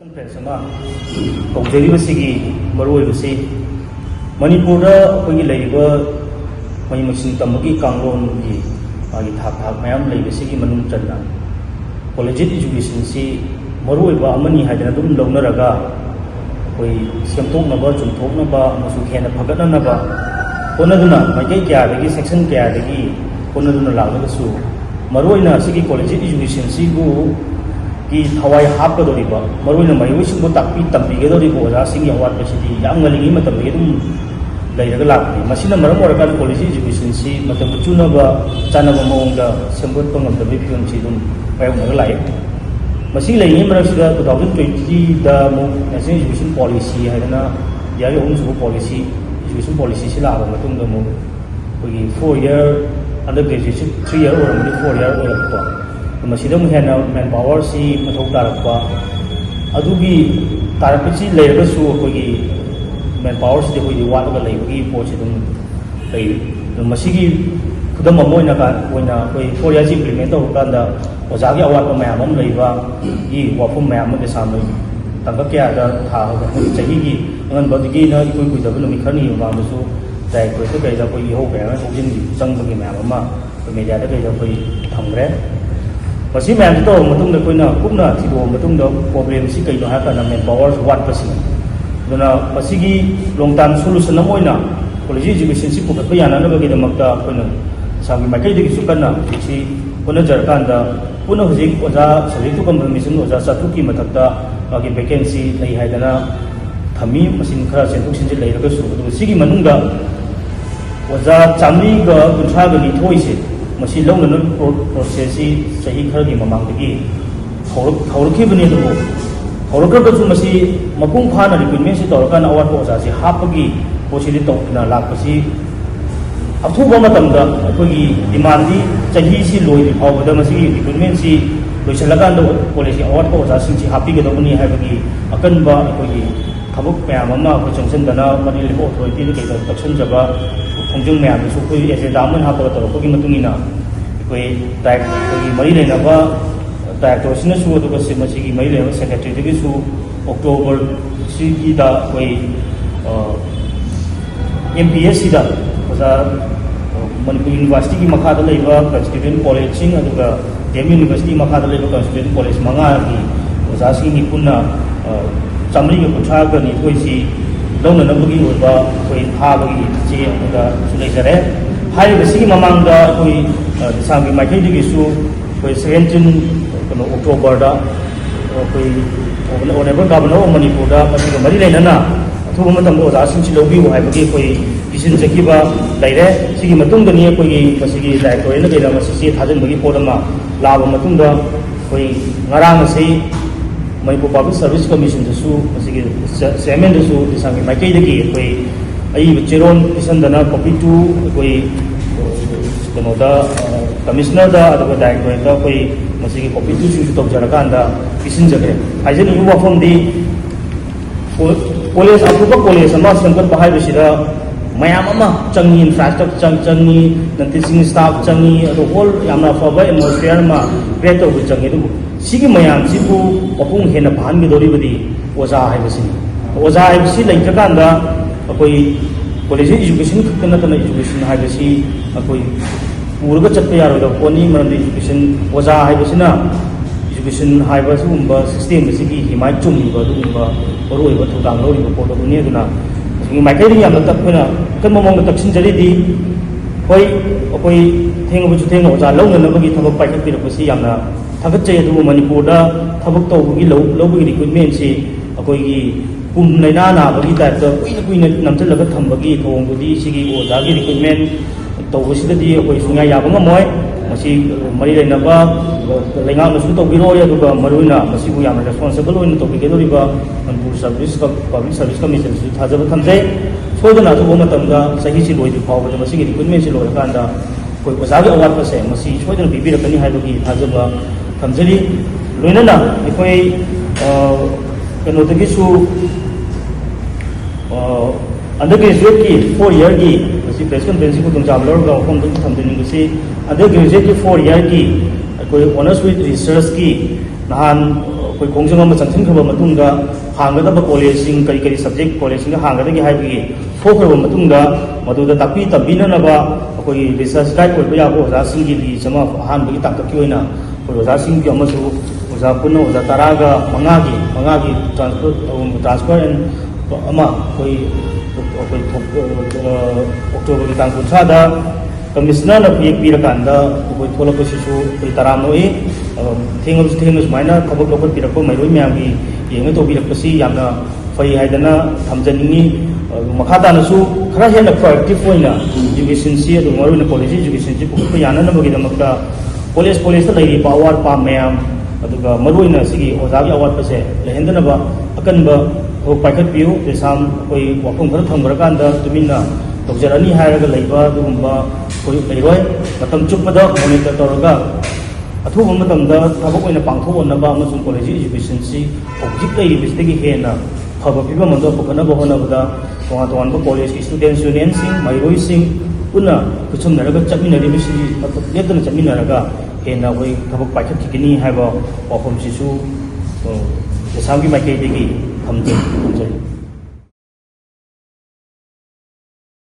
Conference ꯇꯧꯖꯔꯤꯕꯁꯤꯒꯤ ꯃꯔꯨꯑꯣꯏꯕꯁꯤ ꯃꯅꯤꯄꯨꯔꯗ ꯑꯩꯈꯣꯏꯒꯤ ꯂꯩꯔꯤꯕ ꯃꯍꯩ ꯃꯁꯤꯡ ꯇꯝꯕꯒꯤ ꯀꯥꯡꯂꯣꯟꯒꯤ ꯃꯥꯒꯤ ꯊꯥꯛ ꯃꯌꯥꯝ ꯂꯩꯕꯁꯤꯒꯤ ꯃꯅꯨꯡ ꯆꯟꯅ ꯀꯣꯂꯦꯖꯦꯠ ꯏꯖꯨꯀꯦꯁꯟꯁꯤ ꯃꯔꯨꯑꯣꯏꯕ ꯑꯃꯅꯤ ꯍꯥꯏꯗꯅ ꯑꯗꯨꯝ ꯂꯧꯅꯔꯒ ꯑꯩꯈꯣꯏ ꯁꯦꯝꯗꯣꯛꯅꯕ ꯆꯨꯝꯊꯣꯛꯅꯕ ꯑꯃꯁꯨꯡ ꯍꯦꯟꯅ ꯐꯒꯠꯅꯅꯕ ꯍꯣꯠꯅꯗꯨꯅ ꯃꯥꯏꯀꯩ ꯀꯌꯥꯗꯒꯤ ꯁꯦꯛꯁꯟ ꯀꯌꯥꯗꯒꯤ ꯍꯣꯠꯅꯗꯨꯅ ꯂꯥꯛꯂꯒꯁꯨ ꯃꯔꯨꯑꯣꯏꯅ ꯑꯁꯤꯒꯤ ꯀꯣꯂꯦꯖꯦꯠ ꯏꯖꯨꯀꯦꯁꯟꯁꯤꯕꯨ ꯒꯤ ꯊꯋꯥꯏ ꯍꯥꯞꯀꯗꯧꯔꯤꯕ ꯃꯔꯨꯑꯣꯏꯅ ꯃꯍꯩꯔꯣꯏꯁꯤꯡꯕꯨ ꯇꯥꯛꯄꯤ ꯇꯝꯕꯤꯒꯗꯧꯔꯤꯕ ꯑꯣꯖꯥꯁꯤꯡꯒꯤ ꯑꯋꯥꯠꯄꯁꯤꯗꯤ ꯌꯥꯝ ꯉꯜꯂꯤꯉꯩ ꯃꯇꯝꯗꯒꯤ ꯑꯗꯨꯝ ꯂꯩꯔꯒ ꯂꯥꯛꯄꯅꯤ꯫ ꯃꯁꯤꯅ ꯃꯔꯝ ꯑꯣꯏꯔꯀꯥꯟꯗ ꯀꯣꯂꯦꯖ ꯏꯖꯨꯀꯦꯁꯟꯁꯤ ꯃꯇꯝꯒ ꯆꯨꯅꯕ ꯆꯥꯟꯅꯕ ꯃꯑꯣꯡꯗ ꯁꯦꯝꯒꯠꯄ ꯉꯝꯗꯕꯒꯤ ꯐꯤꯕꯝꯁꯤ ꯑꯗꯨꯝ ꯃꯥꯌꯣꯛꯅꯔꯒ ꯂꯥꯛꯏ꯫ ꯃꯁꯤ ꯂꯩꯔꯤꯉꯩ ꯃꯔꯛꯁꯤꯗ 2020ꯗ ꯑꯃꯨꯛ ꯅꯦꯁꯅꯦꯜ ꯏꯖꯨꯀꯦꯁꯟ ꯄꯣꯂꯤꯁꯤ ꯍꯥꯏꯗꯅ ꯏꯌꯥꯔꯒꯤ ꯑꯍꯨꯝꯁꯨꯕ ꯄꯣꯂꯤꯁꯤ ꯏꯖꯨꯀꯦꯁꯟ ꯄꯣꯂꯤꯁꯤꯁꯤ ꯂꯥꯛꯑꯕ ꯃꯇꯨꯡꯗ ꯑꯃꯨꯛ ꯑꯩꯈꯣꯏꯒꯤ 4 ꯏꯌꯔ ꯑꯟꯗꯔ ꯒ꯭ꯔꯦꯖꯨꯑꯦꯁꯟ 3 ꯏꯌꯔ ꯑꯣꯏꯔꯝꯕꯗꯤ 4 ꯏꯌꯔ ꯑꯣꯏꯔꯛꯄ, ꯃꯁꯤꯗ ꯑꯃꯨꯛ ꯍꯦꯟꯅ ꯃꯦꯟ ꯄꯥꯋꯔꯁꯤ ꯃꯊꯧ ꯇꯥꯔꯛꯄ, ꯑꯗꯨꯒꯤ ꯇꯥꯔꯛꯄꯁꯤ ꯂꯩꯔꯒꯁꯨ ꯑꯩꯈꯣꯏꯒꯤ ꯃꯦꯟ ꯄꯥꯋꯔꯁꯤꯗꯤ ꯑꯩꯈꯣꯏꯗꯤ ꯋꯥꯠꯂꯒ ꯂꯩꯕꯒꯤ ꯄꯣꯠꯁꯤ ꯑꯗꯨꯝ ꯂꯩꯔꯤ꯫ ꯃꯁꯤꯒꯤ ꯈꯨꯗꯝ ꯑꯃ ꯑꯣꯏꯅ ꯑꯩꯈꯣꯏ 4 ꯏꯌꯔꯁꯤ ꯏꯝꯄ꯭ꯂꯤꯃꯦꯟ ꯇꯧꯔꯀꯥꯟꯗ ꯑꯣꯖꯥꯒꯤ ꯑꯋꯥꯠꯄ ꯃꯌꯥꯝ ꯑꯃ ꯂꯩꯕꯒꯤ ꯋꯥꯐꯝ ꯃꯌꯥꯝ ꯑꯃ ꯑꯦꯁꯥꯝꯕ꯭ꯂꯤ ꯇꯥꯡꯀꯛ ꯀꯌꯥꯗ ꯆꯍꯤꯒꯤ ꯑꯉꯟꯕꯗꯒꯤꯅ ꯏꯀꯨꯏ ꯀꯨꯏꯗꯕ ꯅꯨꯃꯤꯠ ꯈꯔꯅꯤ ꯃꯃꯥꯡꯗꯁꯨ ꯗꯥꯏꯔꯦꯛꯇꯣꯔꯦꯠꯇ ꯀꯩꯗ ꯑꯩꯈꯣꯏ ꯏꯍꯧ ꯀꯌꯥ ꯑꯃ ꯆꯪꯕꯒꯤ ꯃꯌꯥꯝ ꯑꯃ ꯑꯩꯈꯣꯏ ꯃꯦꯗꯤꯌꯥꯗ ꯀꯩꯗ ꯑꯩꯈꯣꯏ ꯊꯝꯈ꯭ꯔꯦ꯫ ꯃꯁꯤ ꯃꯌꯥꯝꯁꯤ ꯇꯧꯔꯕ ꯃꯇꯨꯡꯗ ꯑꯩꯈꯣꯏꯅ ꯀꯨꯞꯅ ꯊꯤꯗꯣꯛꯑꯕ ꯃꯇꯨꯡꯗ ꯄ꯭ꯔꯣꯕ꯭ꯂꯦꯝꯁꯤ ꯀꯩꯅꯣ ꯍꯥꯏꯔꯀꯥꯟꯗ ꯃꯦꯟ ꯄꯥꯋꯔ ꯋꯥꯠꯄꯁꯤꯅꯤ꯫ ꯑꯗꯨꯅ ꯃꯁꯤꯒꯤ ꯂꯣꯡ ꯇꯥꯔꯝ ꯁꯣꯂꯨꯁꯟ ꯑꯃ ꯑꯣꯏꯅ ꯀꯣꯂꯦꯖ ꯏꯖꯨꯀꯦꯁꯟꯁꯤ ꯄꯨꯈꯠꯄ ꯌꯥꯅꯅꯕꯒꯤꯗꯃꯛꯇ ꯑꯩꯈꯣꯏꯅ ꯑꯁꯥꯝꯒꯤ ꯃꯥꯏꯀꯩꯗꯒꯤꯁꯨ ꯀꯟꯅ ꯍꯧꯖꯤꯛꯁꯤ ꯍꯣꯠꯅꯖꯔꯀꯥꯟꯗ ꯄꯨꯟꯅ ꯍꯧꯖꯤꯛ ꯑꯣꯖꯥ ꯁꯕꯖꯦꯛ ꯇꯨ ꯀꯝꯐꯔꯃꯦꯁꯟ ꯑꯣꯖꯥ 400ꯀꯤ ꯃꯊꯛꯇ ꯃꯥꯒꯤ ꯚꯦꯀꯦꯟꯁꯤ ꯂꯩ ꯍꯥꯏꯗꯅ ꯊꯝꯃꯤ꯫ ꯃꯁꯤꯡ ꯈꯔ ꯆꯦꯟꯊꯣꯛ ꯆꯦꯟꯁꯤꯟ ꯂꯩꯔꯒꯁꯨ ꯑꯗꯨꯒ ꯁꯤꯒꯤ ꯃꯅꯨꯡꯗ ꯑꯣꯖꯥ 132ꯁꯦ ꯃꯁꯤ ꯂꯧꯅꯅꯕ ꯄ꯭ꯔꯣꯁꯦꯁꯁꯤ ꯆꯍꯤ ꯈꯔꯒꯤ ꯃꯃꯥꯡꯗꯒꯤ ꯍꯧꯔꯛꯈꯤꯕꯅꯤ, ꯑꯗꯨꯕꯨ ꯍꯧꯔꯛꯈ꯭ꯔꯒꯁꯨ ꯃꯁꯤ ꯃꯄꯨꯡ ꯐꯥꯅ ꯔꯤꯀ꯭ꯔꯨꯏꯠꯃꯦꯟꯁꯤ ꯇꯧꯔꯀꯥꯟꯗ ꯑꯋꯥꯠꯄ ꯑꯣꯖꯥꯁꯤ ꯍꯥꯞꯄꯒꯤ ꯄꯣꯠꯁꯤꯗꯤ ꯇꯧꯗꯨꯅ ꯂꯥꯛꯄꯁꯤ ꯑꯊꯨꯕ ꯃꯇꯝꯗ ꯑꯩꯈꯣꯏꯒꯤ ꯗꯤꯃꯥꯟꯗꯤ ꯆꯍꯤꯁꯤ ꯂꯣꯏꯗ꯭ꯔꯤ ꯐꯥꯎꯕꯗ ꯃꯁꯤꯒꯤ ꯔꯤꯀ꯭ꯔꯨꯏꯠꯃꯦꯟꯁꯤ ꯂꯣꯏꯁꯤꯜꯂꯀꯥꯟꯗ ꯀꯣꯂꯦꯖꯀꯤ ꯑꯋꯥꯠꯄ ꯑꯣꯖꯥꯁꯤꯡꯁꯤ ꯍꯥꯞꯄꯤꯒꯗꯧꯕꯅꯤ ꯍꯥꯏꯕꯒꯤ ꯑꯀꯟꯕ ꯑꯩꯈꯣꯏꯒꯤ ꯊꯕꯛ ꯃꯌꯥꯝ ꯑꯃ ꯑꯩꯈꯣꯏ ꯆꯪꯁꯤꯟꯗꯅ ꯃꯔꯤ ꯂꯩꯕ ꯑꯣꯊꯣꯔꯤꯇꯤꯗ ꯀꯩꯗ ꯇꯛꯁꯤꯟꯖꯕ ꯈꯣꯡꯖꯪ ꯃꯌꯥꯝꯗꯁꯨ ꯑꯩꯈꯣꯏ ꯑꯦꯖꯦꯟꯗꯥ ꯑꯃ ꯍꯥꯞꯄꯒ ꯇꯧꯔꯛꯄꯒꯤ ꯃꯇꯨꯡ ꯏꯟꯅ ꯑꯩꯈꯣꯏꯒꯤ ꯃꯔꯤ ꯂꯩꯅꯕ ꯗꯥꯏꯔꯦꯛꯇꯣꯔꯁꯤꯅꯁꯨ ꯑꯗꯨꯒ ꯃꯁꯤꯒꯤ ꯃꯔꯤ ꯂꯩꯅꯕ ꯁꯦꯀ꯭ꯔꯦꯇꯔꯤꯗꯒꯤꯁꯨ ꯑꯣꯛꯇꯣꯕꯔꯁꯤꯒꯤꯗ ꯑꯩꯈꯣꯏ MPSCꯗ ꯑꯣꯖꯥ ꯃꯅꯤꯄꯨꯔ ꯌꯨꯅꯤꯚꯔꯁꯤꯇꯤꯒꯤ ꯃꯈꯥꯗ ꯂꯩꯕ ꯀꯟꯁꯇꯤꯇ꯭ꯌꯨꯌꯦꯟꯠ ꯀꯣꯂꯦꯖꯁꯤꯡ ꯑꯗꯨꯒ DAM ꯌꯨꯅꯤꯚꯔꯁꯤꯇꯤ ꯃꯈꯥꯗ ꯂꯩꯕ ꯀꯟꯁꯇꯤꯇ꯭ꯌꯨꯌꯦꯟꯠ ꯀꯣꯂꯦꯖ 5ꯒꯤ ꯑꯣꯖꯥꯁꯤꯡꯒꯤ ꯄꯨꯟꯅ 132ꯁꯤ ꯂꯧꯅꯅꯕꯒꯤ ꯑꯣꯏꯕ ꯑꯩꯈꯣꯏ ꯊꯥꯕꯒꯤ ꯆꯦ ꯑꯃꯗꯁꯨ ꯂꯩꯖꯔꯦ꯫ ꯍꯥꯏꯔꯤꯕꯁꯤꯒꯤ ꯃꯃꯥꯡꯗ ꯑꯩꯈꯣꯏ ꯑꯁꯥꯝꯒꯤ ꯃꯥꯏꯀꯩꯗꯒꯤꯁꯨ ꯑꯩꯈꯣꯏ 17 ꯑꯣꯛꯇꯣꯕꯔꯗ ꯑꯩꯈꯣꯏ ꯑꯣꯅꯦꯕꯜ ꯒꯚꯔꯅꯔ ꯑꯣꯐ ꯃꯅꯤꯄꯨꯔꯗ ꯃꯁꯤꯒ ꯃꯔꯤ ꯂꯩꯅꯅ ꯑꯊꯨꯕ ꯃꯇꯝꯗ ꯑꯣꯖꯥꯁꯤꯡꯁꯤ ꯂꯧꯕꯤꯌꯨ ꯍꯥꯏꯕꯒꯤ ꯑꯩꯈꯣꯏ ꯄꯤꯁꯤꯟꯖꯈꯤꯕ ꯂꯩꯔꯦ꯫ ꯁꯤꯒꯤ ꯃꯇꯨꯡꯗꯅꯤ ꯑꯩꯈꯣꯏꯒꯤ ꯃꯁꯤꯒꯤ ꯗꯥꯏꯔꯦꯛꯇꯣꯔꯦꯠꯅ ꯀꯩꯗ ꯃꯁꯤ ꯆꯦ ꯊꯥꯖꯤꯟꯕꯒꯤ ꯄꯣꯠ ꯑꯃ ꯂꯥꯛꯑꯕ ꯃꯇꯨꯡꯗ ꯑꯩꯈꯣꯏ ꯉꯔꯥꯡ ꯑꯁꯤ ꯃꯅꯤꯄꯨꯔ ꯄꯥꯕ꯭ꯂꯤꯛ ꯁꯔꯚꯤꯁ ꯀꯃꯤꯁꯟꯗꯁꯨ ꯃꯁꯤꯒꯤ ꯆꯦꯌꯔꯃꯦꯟꯗꯁꯨ ꯑꯁꯥꯝꯒꯤ ꯃꯥꯏꯀꯩꯗꯒꯤ ꯑꯩꯈꯣꯏ ꯑꯏꯕ ꯆꯦꯔꯣꯜ ꯄꯤꯁꯟꯗꯅ ꯀꯣꯄꯤ 2 ꯑꯩꯈꯣꯏ ꯀꯩꯅꯣꯗ ꯀꯃꯤꯁꯅꯔꯗ ꯑꯗꯨꯒ ꯗꯥꯏꯔꯦꯛꯇꯣꯔꯦꯠꯇ ꯑꯩꯈꯣꯏ ꯃꯁꯤꯒꯤ ꯀꯣꯄꯤ 2ꯁꯤꯡꯁꯨ ꯇꯧꯖꯔꯀꯥꯟꯗ ꯄꯤꯁꯤꯟꯖꯈ꯭ꯔꯦ꯫ ꯍꯥꯏꯖꯅꯤꯡꯕ ꯋꯥꯐꯝꯗꯤ ꯀꯣꯂꯦꯖ ꯑꯐꯕ ꯀꯣꯂꯦꯖ ꯑꯃ ꯁꯦꯝꯒꯠꯄ ꯍꯥꯏꯕꯁꯤꯗ ꯃꯌꯥꯝ ꯑꯃ ꯆꯪꯉꯤ, ꯏꯟꯐ꯭ꯔꯥꯁꯇ꯭ꯔꯛꯆꯔ ꯆꯪꯉꯤ, ꯅꯟ ꯇꯤꯆꯤꯡ ꯁ꯭ꯇꯥꯐ ꯆꯪꯉꯤ, ꯑꯗꯨ ꯍꯣꯜ ꯌꯥꯝꯅ ꯑꯐꯕ ꯑꯦꯠꯃꯣꯁꯐꯤꯌꯔ ꯑꯃ ꯀ꯭ꯔꯤꯌꯦꯠ ꯇꯧꯕ ꯆꯪꯉꯤ꯫ ꯑꯗꯨꯕꯨ ꯁꯤꯒꯤ ꯃꯌꯥꯝꯁꯤꯕꯨ ꯃꯄꯨꯡ ꯍꯦꯟꯅ ꯐꯥꯍꯟꯒꯗꯧꯔꯤꯕꯗꯤ ꯑꯣꯖꯥ ꯍꯥꯏꯕꯁꯤꯅꯤ꯫ ꯑꯣꯖꯥ ꯍꯥꯏꯕꯁꯤ ꯂꯩꯇ꯭ꯔꯀꯥꯟꯗ ꯑꯩꯈꯣꯏ ꯀꯣꯂꯦꯖ ꯏꯖꯨꯀꯦꯁꯟ ꯈꯛꯇ ꯅꯠꯇꯅ ꯏꯖꯨꯀꯦꯁꯟ ꯍꯥꯏꯕꯁꯤ ꯑꯩꯈꯣꯏ ꯄꯨꯔꯒ ꯆꯠꯄ ꯌꯥꯔꯣꯏꯗꯕ ꯄꯣꯠꯅꯤ꯫ ꯃꯔꯝꯗꯤ ꯑꯣꯖꯥ ꯍꯥꯏꯕꯁꯤꯅ ꯏꯖꯨꯀꯦꯁꯟ ꯍꯥꯏꯕ ꯁꯤꯒꯨꯝꯕ ꯁꯤꯁꯇꯦꯝ ꯑꯁꯤꯒꯤ ꯍꯤꯃꯥꯏ ꯆꯨꯝꯂꯤꯕ ꯑꯗꯨꯒꯨꯝꯕ ꯃꯔꯨꯑꯣꯏꯕ ꯊꯧꯗꯥꯡ ꯂꯧꯔꯤꯕ ꯄꯣꯠ ꯑꯗꯨꯅꯤ꯫ ꯑꯗꯨꯅ ꯃꯁꯤꯒꯤ ꯃꯥꯏꯀꯩꯗꯒꯤ ꯌꯥꯝꯅ ꯑꯩꯈꯣꯏꯅ ꯑꯀꯟꯕ ꯃꯑꯣꯡꯗ ꯇꯛꯁꯤꯟꯖꯔꯤꯗꯤ ꯍꯣꯏ ꯑꯩꯈꯣꯏ ꯊꯦꯡꯉꯕꯁꯨ ꯊꯦꯡꯅ ꯑꯣꯖꯥ ꯂꯧꯅꯅꯕꯒꯤ ꯊꯕꯛ ꯄꯥꯏꯈꯠꯄꯤꯔꯛꯄꯁꯤ ꯌꯥꯝꯅ ꯊꯥꯒꯠꯆꯩ꯫ ꯑꯗꯨꯕꯨ ꯃꯅꯤꯄꯨꯔꯗ ꯊꯕꯛ ꯇꯧꯕꯒꯤ ꯂꯧꯕꯒꯤ ꯔꯤꯀ꯭ꯔꯨꯏꯠꯃꯦꯟꯁꯤ ꯑꯩꯈꯣꯏꯒꯤ ꯀꯨꯝ ꯂꯩꯅꯥ ꯅꯥꯕꯒꯤ ꯇꯥꯏꯞꯇ ꯀꯨꯏꯅ ꯅꯝꯁꯤꯜꯂꯒ ꯊꯝꯕꯒꯤ ꯊꯧꯑꯣꯡꯗꯨꯗꯤ ꯁꯤꯒꯤ ꯑꯣꯖꯥꯒꯤ ꯔꯤꯀ꯭ꯔꯨꯏꯠꯃꯦꯟ ꯇꯧꯕꯁꯤꯗꯗꯤ ꯑꯩꯈꯣꯏ ꯁꯨꯡꯌꯥ ꯌꯥꯕ ꯉꯝꯃꯣꯏ꯫ ꯃꯁꯤ ꯃꯔꯤ ꯂꯩꯅꯕ ꯂꯩꯉꯥꯛꯅꯁꯨ ꯇꯧꯕꯤꯔꯣꯏ, ꯑꯗꯨꯒ ꯃꯔꯨꯑꯣꯏꯅ ꯃꯁꯤꯕꯨ ꯌꯥꯝꯅ ꯔꯦꯁꯄꯣꯟꯁꯤꯕꯜ ꯑꯣꯏꯅ ꯇꯧꯕꯤꯒꯗꯧꯔꯤꯕ ꯃꯅꯤꯄꯨꯔ ꯄꯥꯕ꯭ꯂꯤꯛ ꯁꯔꯚꯤꯁ ꯀꯃꯤꯁꯟꯁꯨ ꯊꯥꯖꯕ ꯊꯝꯖꯩ꯫ ꯁꯣꯏꯗꯅ ꯑꯊꯨꯕ ꯃꯇꯝꯗ ꯆꯍꯤꯁꯤ ꯂꯣꯏꯗ꯭ꯔꯤ ꯐꯥꯎꯕꯗ ꯃꯁꯤꯒꯤ ꯔꯤꯀ꯭ꯔꯨꯏꯠꯃꯦꯟꯁꯤ ꯂꯣꯏꯔꯀꯥꯟꯗ ꯑꯩꯈꯣꯏ ꯑꯣꯖꯥꯒꯤ ꯑꯋꯥꯠꯄꯁꯦ ꯃꯁꯤ ꯁꯣꯏꯗꯅ ꯄꯤꯕꯤꯔꯛꯀꯅꯤ ꯍꯥꯏꯕꯒꯤ ꯊꯥꯖꯕ ꯊꯝꯖꯔꯤ꯫ ꯂꯣꯏꯅꯅ ꯑꯩꯈꯣꯏ ꯀꯩꯅꯣꯗꯒꯤꯁꯨ अंडर ग्रेजुएट की 4 ईयर की प्रेस कॉन्फ्रेंस को थमजनिंग अंडर ग्रेजुएट की 4 ईयर की ऑनर्स विद रिसर्च की नहान कोई खोंजंग अमा चंथनखरबा मतुंगा हांगदबा कॉलेजसिंग कई कई सब्जेक्ट कॉलेजसिंग हांगदगी हाइबगी थोखरबा मतुंगा मदुदा तापी तबीननबा कोई रिसर्च गाइड ओइबा याबो ओजासिंगी ली जमा हानबगी ताककी ओइना कोई ओजासिंग की अमसु ओजा पुनो ओजा तरागा मंगागी ट्रांसफर एंड अमा कोई अक्टोबर की तांग कुंथ्रादा कमिश्नर ना पीरकांदा कोई थोलपसिसु कोई तरामोई थेंग सुमाइना थबक लोकल पीरको मैरोई म्यामगी येंगे तोबिरकपसि यामना फई हाइदना थमजनिंगी मखातानसु खरा हेना प्रोएक्टिव ओइना एजुकेशन सि अदु मरुना कॉलेज एजुकेशन सि पुखप याननबगिदमक्ता कॉलेज लैरि पावर पाम मैम अदुगा मरुना सिगी ओजागी अवाटपसे लेहेंदनबा अकनबा हो पाइखटपियु देसाम कोई वाफम खर थंगरकांदा तुमिना तौजरनी हायरगा लैबा दुगुंबा कोई लैरोय मतम चुपदा मॉनिटर तौरगा अथुब मतमदा थबक ओइना पांगथोनबा अमसुं कॉलेज एजुकेशन सि ऑब्जेक्ट लैरिबिसदगी हेना फब फिबम मंदो पखनबा होनबदा तोंगा तोंगा कॉलेज की स्टूडेंट्स यूनियन सिंग मैरोई सिंग पुना कुचुमनरगा चमिनरिबिसि लेदना चमिनरगा हेना कोई थबक पाइखटकिनी हायबा वाफम सिसु देसाम की माइकेदगी थमजे